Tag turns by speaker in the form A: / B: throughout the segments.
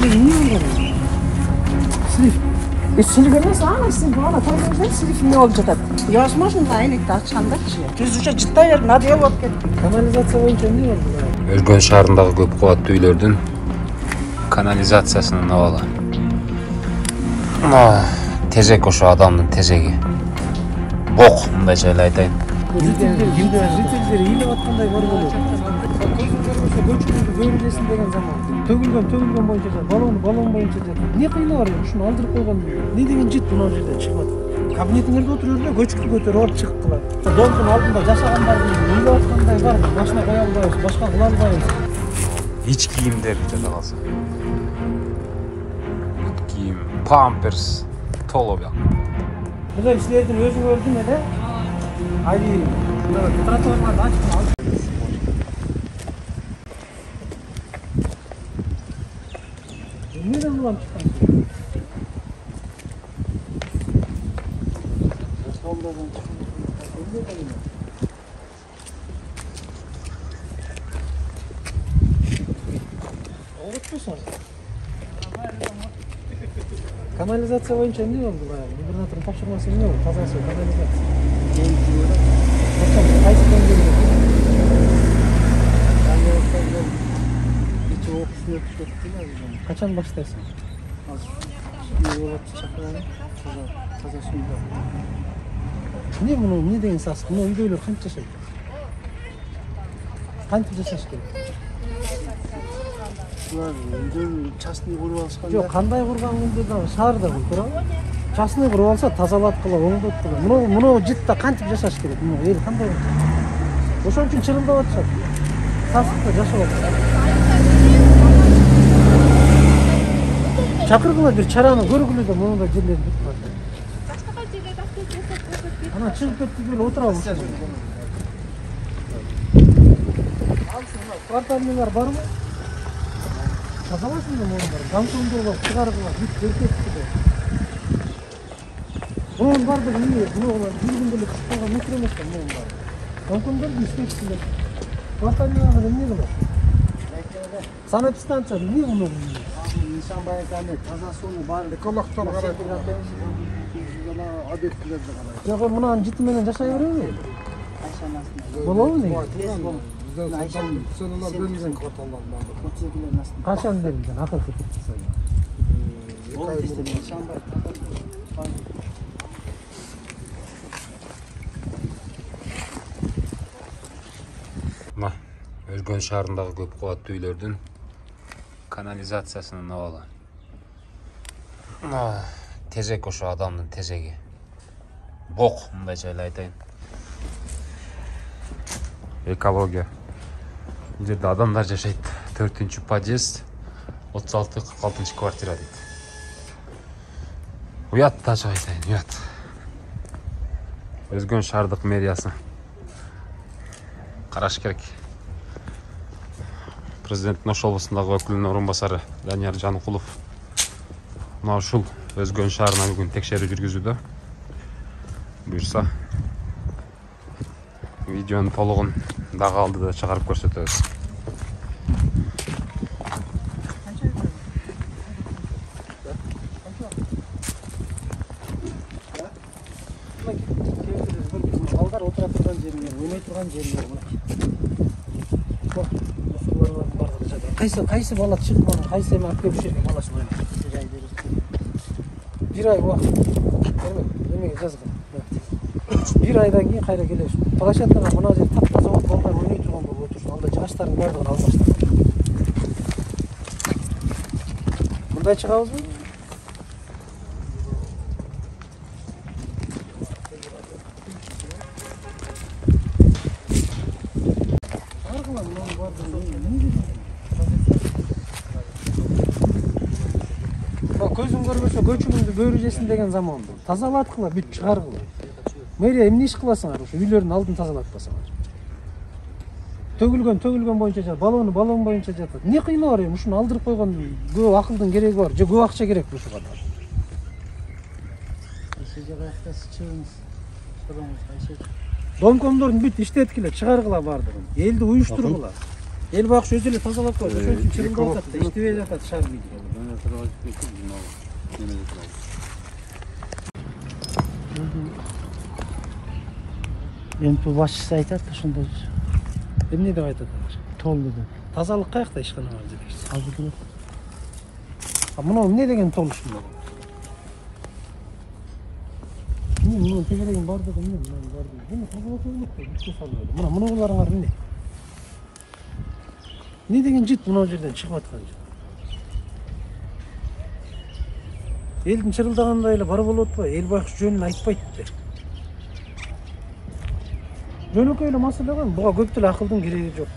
A: эмне болгон? Слив. Слив эмес, ана слив, ана көргөнсүң слив эмне болуп жатат? Язмашын айнекти ачкандачы. Түз уже жыттай берип, надел болуп кетти. Канализация боюнча эмне болду?
B: Өргөн шаарындагы көп кабаттуу үйлөрдүн канализациясынын абалы. Тезек ошо адамдын тезеги. Бок, мындайча эле айтайын.
A: Жителдер ыйлап аткандай бар болот. Көзүн көрбөсө көчкүндү көрүнесин деген заман. Төгүлгөн боюнча балон боюнча жатат. Эмне кыйны бар ушуну алдырып койгон? Не деген жит мына жерде чыгып атат? Кабинетиңерде отуруп эле көчкү көтөрүп алып чыктылар. Долдун алдында жашагандардын ыйлап аткандай бар. Башына кое албайбыз, башка кыла албайбыз.
B: Ич кийимдер жата калса. Бут кийим, памперс, толо бияк.
A: Мына силердин өзүңөрдүн эле айы тротуарларды ачып алып. Эмнеден улам чыккан? Канализация боюнча эмне болду баягы? Губернатордун тапшырмасы эмне болду? Таза суу, канализация. Кайсы деңгээлде? Качан баштайсың? Таза сууга. Эмне деген сасык? Мына үйдөйлөр кантип жашайт? Кантип жашаш керек?
C: Үйдөн частный куруп алышканда.
A: Жок, кандай курган күндө да шаарда туурабы? Частный куруп алса тазалат кыла, оңдот кыла. Муну житте кантип жашаш керек? Муну эл кандай болот? Ошон үчүн чырылдап атышат. Сасыкта жашап атышат. Чакыргыла бир чараны көргүлө да муну да жерлер бүтүп калды. Ана чыгып кетти эле отурабыз. Кварталдылар барбы? Тазалашын да муну. Гамсондорго чыгаргыла, бүт өркөттү. Мунун бардыгы эмне? Муну бир күндө эле чыгып калган метро эмес да мунун баары. Мүмкүндөрдү иштетсиңер. Кварталдылар эмне кылат? Санэпстанция эмне муну?
C: İnsan bayraklarını, taza suyunu bari ekologlar karaydı. Obyektlerinde karaydı.
A: Yok, bunun ciddi menen yaşay veremiyor. Bolabı ne?
C: Bizden sorular verilgen kvartallardan.
A: Kaçan verilgen? Akıl fikir sayın.
B: Өргөн шаарындагы көп кабаттуу үйлөрдүн канализациясынын абалы. Тезек ошо адамдын тезеги. Бок, мындайча эле айтайын. Экология. Бул жерде адамдар жашайт. 4-подъезд, 36-46 квартира дейт. Уят ачык айтайын, уят. Өргөн шаардык мэриясы караш керек. Президенттин Ош облусундагы өкүлүнүн орун басары Данияр Жанкулов мына ушул Өргөн шаарына бүгүн текшерүү жүргүзүүдө. Буюрса видеонун толугун дагы алдыда чыгарып көрсөтөбүз.
A: Балдар отура турган жерлер, ойной турган жерлер. Кайсы бала чыккан, кайсы эми алып келип жерге баласын ойнойт. Бир ай убакыт. Эмеге жазган. Бир айдан кийин кайра келебиз. Площадкага мына жер таптаза болуп балдар ойной турган болуп отурсун. Анда жыгачтардын баардыгын алмаштырып. Мындай чыгабызбы? Көзүң көрбөсө көчүңүздү бөрү жесин деген заман бул. Тазалаткыла, бүт чыгаргыла. Мэрия эмне иш кыласыңар ошо үйлөрдүн алдын тазалатпасаңар? Төгүлгөн боюнча жатат, балон боюнча жатат. Эмне кыйны бар эми ушуну алдырып койгон көп акылдын кереги бар, же көп акча керек ушуга да. Домкомдордун бүт иштеткиле, чыгаргыла бардыгын. Элди уюштургула. Эл бакшы өзү эле тазалап коет. Ошон үчүн чырылдап атат, иштебей жатат шаар бийлиги. Endi başçısı aytат ошондо. Эмне деп айтат алар? Толду деп. Тазалык каякта ишкана бар депсиз. Азыр. Мына эмне деген толуш мына? Мына тегерегин бардыгы эмне? Мына бардыгы. Мына тазалык болот да, бүтө салбайт. Мына буларыңар эмне? Не деген жит мына жерден чыгып аткан жит? Элдин чырылдагандай эле бар болуп атпайбы? Эл байкуш жөнүн айтпайт да. Жөнөкөй эле маселе го, буга көп деле акылдын кереги жок.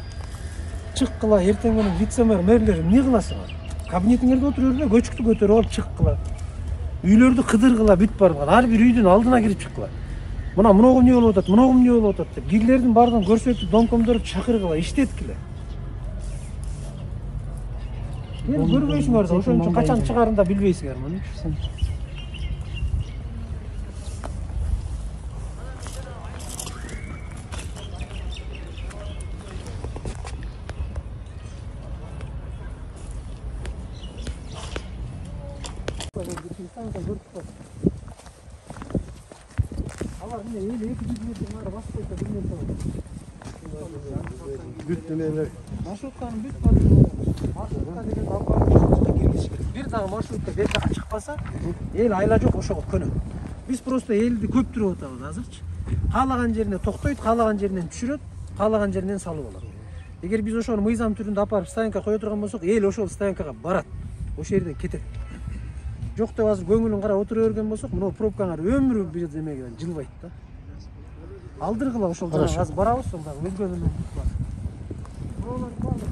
A: Чыккыла, эртең менен вице-мэр, мэрлер эмне кыласыңар? Кабинетиңерде отуруп эле көчүктү көтөрүп алып чыккыла. Үйлөрдү кыдыргыла, бүт баргыла. Ар бир үйдүн алдына кирип чыккыла. Мына мыногу эмне болуп атат, мыногу эмне болуп атат деп кигилердин баардыгын көрсөтүп, домкомдорду чакыргыла, иштеткиле. Мен көрбөйсүңөр да, ошон үчүн качан чыгарын да билбейсиңер муну. Алар эмне эли 200 метр нары басып койсо билмей турат. Бүт нелер. Маршрутканын бүт маршрутка деген албарга киргизиш керек. Бир дагы маршрутка бер жака чыкпаса, эл айла жок ошого көнөт. Биз просто элди көптүрүп атабыз азырчы. Каалаган жерине токтойт, каалаган жеринен түшүрөт, каалаган жеринен салып алат. Эгер биз ошону мыйзам түрүндө апарып стоянка кое турган болсок, эл ошол стоянкага барат. Ошол жерден кетет. Жок деп азыр көңүлүн карап отура берген болсок, мына пробкаңар өмүрү бир демеге жылбайт да. Алдыргыла ошол жана азыр барабыз, ошол дагы өзгөнүн бар. Бураулар баардыгы.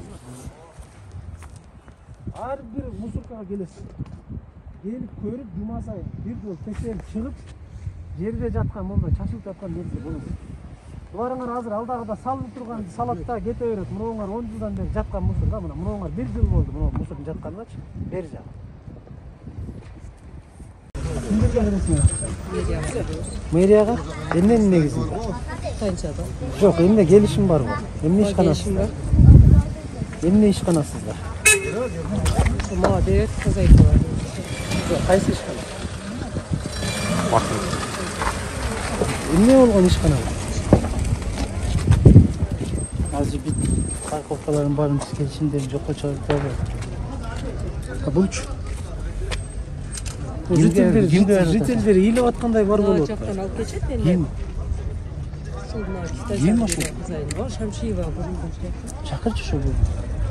A: Ар бир мусоркага келесиз. Келип көрүп, жума сайын бир жол текшерип чыгып, жерде жаткан, монда чачылып жаткан нерсе болот. Буларыңар азыр алдагыда салынып турган салат да кете берет. Муноңар 10 жылдан бери жаткан мусор да, мына муноңар 1 жыл болду, мына мусордун жатканычы, бер жак. Мэрияга? Эмненин негизинде?
D: Канчада?
A: Жок, эмне келишим барбы? Эмне ишканасыздар? Эмне ишканасыздар?
D: Мага берет, тазайталар.
A: Жок, кайсы ишкана?
B: Бакын.
A: Эмне болгон ишкана? Азыр бит парковкалардын баарын биз келишимдерди жокко чыгарып. Булчу. Жителдер ыйлап аткандай бар болот.
D: Жактан алып кетет энди. Ким ошо? Шамшиева бурулган.
A: Чакырчы ошо.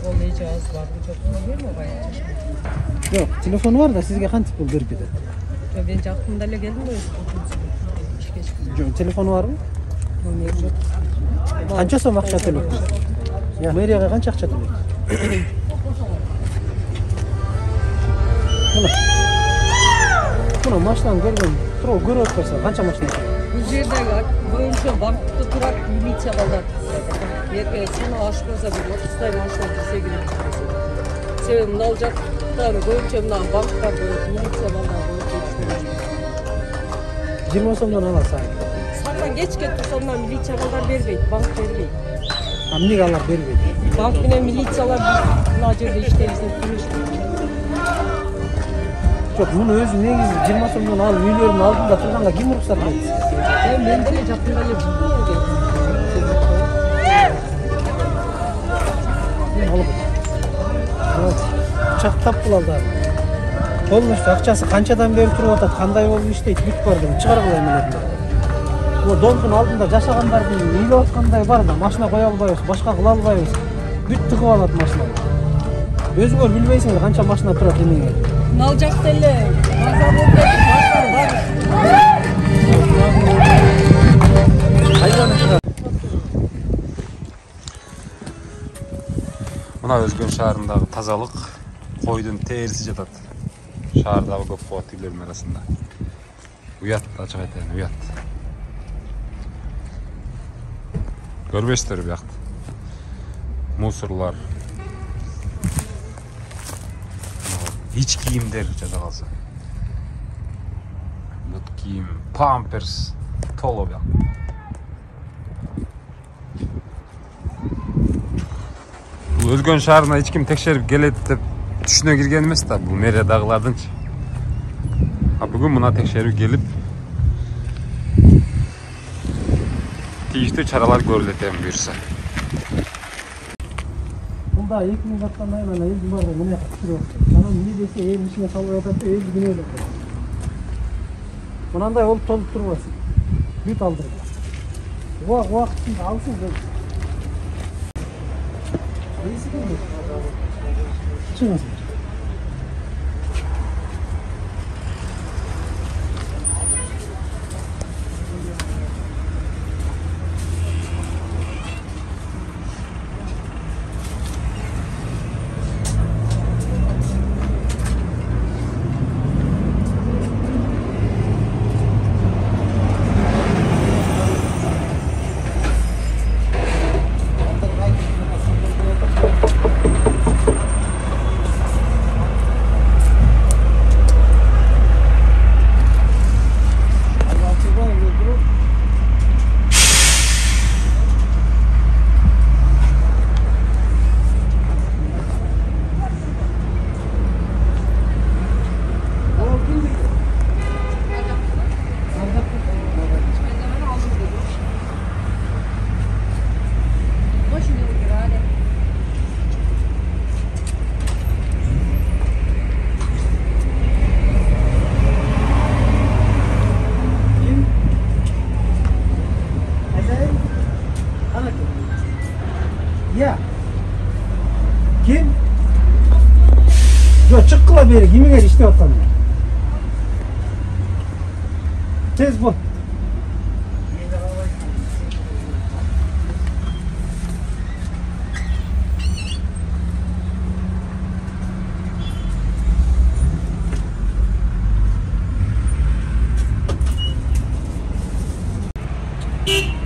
D: Ол эже аз барды жок берме баягы.
A: Жок, телефону бар да сизге кантип бул берип кетет?
D: Мен жакында эле келдим го. Ишке чыктым.
A: Жок, телефону барбы?
D: Номер жок.
A: Канча сом акча төлөп? Мэрияга канча акча төлөйт? Мына машинаны көргөн, туруп көрүп атпайсың, канча машина?
D: Бул жердеги боюнча банкта турат милиция балдар. Эгер саны ашып калса бир 30 машина кирсе керек. Себеби мына жактан боюнча мына банктар милиция балдар болуп.
A: 20 сомдон аласың.
D: Саатан кечке турса милиция балдар бербейт, банк бербейт.
A: Эмнеге алар бербейт?
D: Банк менен милициялар мына жерде иштейбиз деп турушат.
A: Жок, муну өзү негизи 20 сомдон алып үйлөрдүн алдында турганга ким уруксат берди?
D: Мен деле жакында эле билдим.
A: Чактап кылалды. Полностью акчасы канчадан бери туруп атат, кандай болуп иштейт, бүт барды чыгаргыла эмелерди. Бул домкун алдында жашагандардын ыйлап аткандай бар да, машина кое албайбыз, башка кыла албайбыз. Бүт тыгып алат машинаны. Өзүңөр билбейсиңер канча машина турат эмеге.
D: Нал жакта эле базар болуп башкар бар.
A: Кайдан чыгат?
B: Мына Өзгөн шаарындагы тазалык койдун терisi жатат. Шаардагы көп кабаттуу үйлөрдүн арасында. Уят, ачык айтайын, уят. Көрбөйсүздөр биякты. Мусорлар. Hiç kiyimler жада калса. Бут кийим, памперс, толо бияк. Бул Өзгөн шаарына эч ким текшерип келет деп түшүнө кирген эмес да, бул мэриядагылардынчы. Бүгүн мына текшерүү келип тийиштүү чаралар көрүлөт эми буюрса.
A: Бunda 2000 kattan aynen eldi var da bu ne yapıyor? Canım ne dese evin içine salıyor atıp evde günü öyle. Bundan olup tolup durmasın. Büyük aldırır. Bu vakit şimdi alsın böyle. Neyse değil mi? Çıkmasın. Ya. Kim? Yo çıkkıla beri kimi gel işte otan. Tez bu.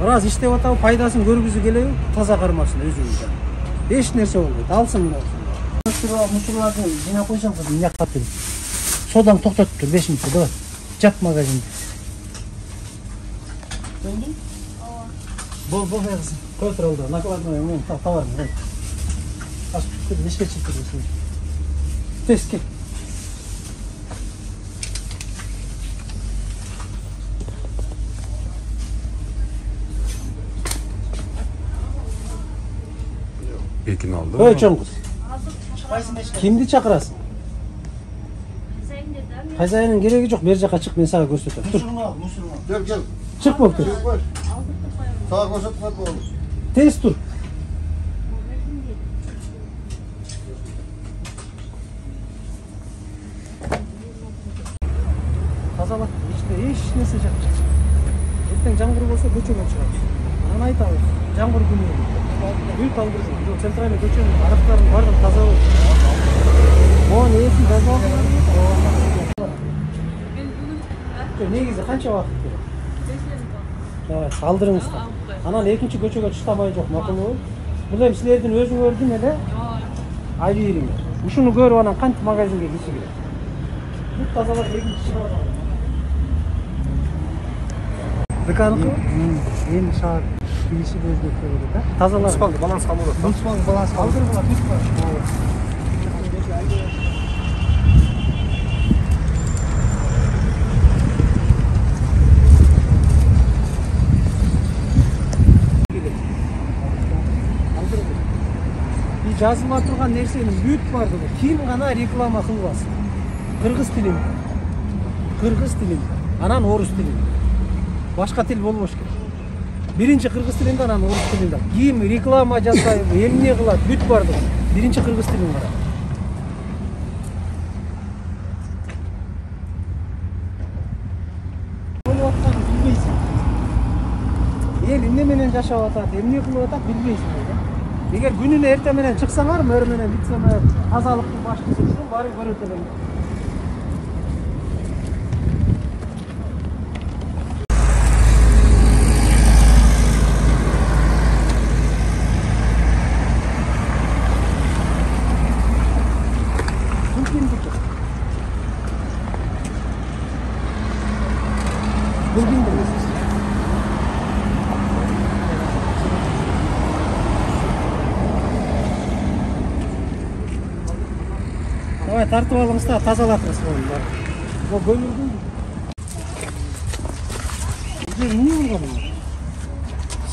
A: Biraz işte o faydasını görgüsü geliyor, taza karmasın özünüzden. Beş nerse oldu, alsın bunu olsun. Musurlarını yine koysam kızım, yak kaptırın. Sodan toktat dur, 5 metre, dur. Cap magazinde. Bol ver kızım, koytur oldu. Nakılatmayın, tavar mı? Az tuttur, neşke çıktırıyorsun. Teske.
B: Pekin aldı.
A: Ölçün kız. Kimdi çakırasın? Kazayının gereği yok. Mercek açık ben sana göstereyim. Dur.
C: Gel.
A: Çık bakalım.
C: Sağa koşatma oğlum.
A: Tez dur. Kazalat. Hiç ne sıcak. Etten can grubu olsa göçe çıkar. Ana ayta olsun. Can grubu günü. Büyük kaldırırsın. Yok sentrale göçelim. Arapların vardı taza olsun. O neyesin taza olsun. Ne güzel. Kança vakit diyor. Evet, kaldırınız da. Anan ikinci göçe çıkamayacak makul ol. Burada sizlerden özün gördüm hele. Ayrı yerim. Şunu gör anan kanti magazinge gitsi bile. Bu tazalar ikinci çıkamaz. Dıkanıkı? En şahar birisi gözlükleri de. Tazalar.
C: Mutfak balans kalmadı.
A: Mutfak balans kaldır buna. Mutfak. Bir жазылма тұрған нәрсенің бүт бардығы. Ким ғана реклама қылбасын. Қырғыз тілін. Қырғыз тілін. Анан орыс тілін. Башқа тіл болмаш керек. Birinci Kırgız tilinde, anam Orus tilinde. Ким реклама жасайбы, эмне кылат, бүт бардығы. Birinci Kırgız tilин бар. Болуп атканын билбейсиң. Эл эмне менен жашап атат, эмне кылып атат билбейсиң. Егер күнүнө эрте менен чыксаңар, мөр менен битсеңер, тазалыктын башчысы үчүн барып көрөт элем. Bugün de Давай тартып алыңыз да тазалатыңыз bunu бар. Bu gönüldü. Ne oldu bu?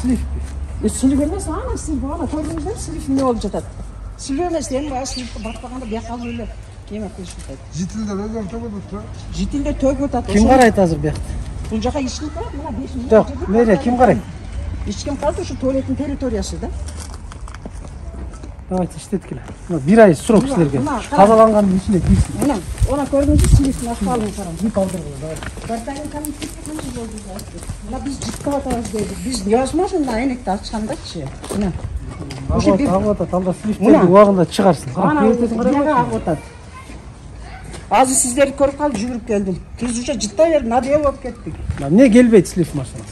A: Silif.
D: Silip емес, ана silip, ана көрдіңіздер silip не болып жатады. Silip емес, енді бәрі silipті батпағанда бияқал өлі кеме қылыш жатады.
C: Жителдер өзен төгіп отыр.
D: Жителдер төгіп жатады.
A: Kim қарайды азыр бұяқта?
D: Бұл жаққа ешкім қарайды, мына 5 минут.
A: Жоқ, Мерия, kim қарайды?
D: Ешкім қарайды, şu туалеттің территориясы да.
A: Давайте işletkile. Bir ay sürok sizlerge. Тазаланғанның içine girsin.
D: Ona көрдіңіз siliptin ашпалын қарам.
A: Bir kaldırыңız.
D: Квартальный комитетте қанша болды? Мына біз жіттіп атамыз дедік. Біз невозможно әйнекті ашқандачы. Мына.
A: Ағып талда сілifтерді уағында шығарсын.
D: Ана бияға ағып отады. Азы сіздерді көріп қалып жүгіріп келдім. Біз уже жытта беріп, надел болып кеттік.
A: Ne gelbeydi silif maşallah.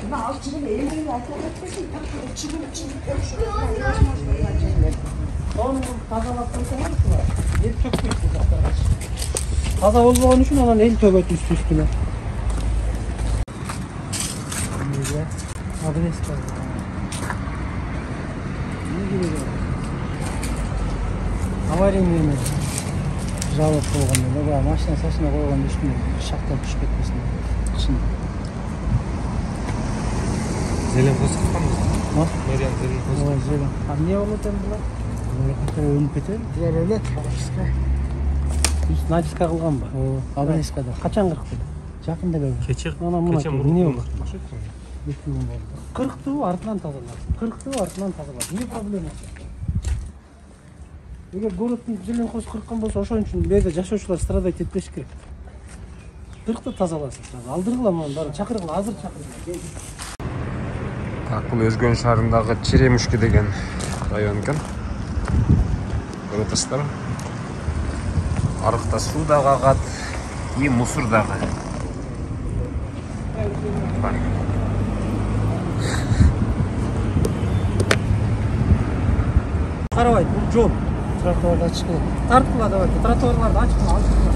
D: Мына алып жүріп, елдерді айтып кетпесін. Шығып өшіріп.
A: Onu тазалап қойсаңыз бұлар. El tökпейді жақтарға. Таза болмаған үшін анан el төгөт üstüne. Adres var. Ne gibi bu? Аварийный емес. Жалып қойғанда, баба машина сасына қойғанда үстіне шақтап түсіп кетпесін. Шын.
C: Зеленқоз қаққанбыз.
A: Ма?
C: Мариан Зеленқоз.
A: Ой, зелен. А не болады енді бұлар? Бұлар өліп кетеді.
C: Бұлар өледі, Харашқа.
A: Үст начиска қылған ба? Абонескада. Қачан қырықты? Жақында көрді.
C: Кече
A: Ана мына не болды? 2 күн болды. Қырықты артынан тазалады. Не проблема? Егер городтың Зеленқоз қырыққан болса, ошон үчүн бүйөкө жашоочулар страдать этпеш керек. Қырықты тазаласын. Алдыргыла мына баарын чакыргыла, азыр чакыргыла.
B: Так, бұл Өзгөн шаарындагы Черемушки деген район экен. Көрүп атасыздар. Арыкта суу дагы агат, и мусор дагы.
A: Карабайт, бул жол. Тротуарды ачып кылып. Тарткыла давайте, тротуарларды ачып кылып, алып кылып.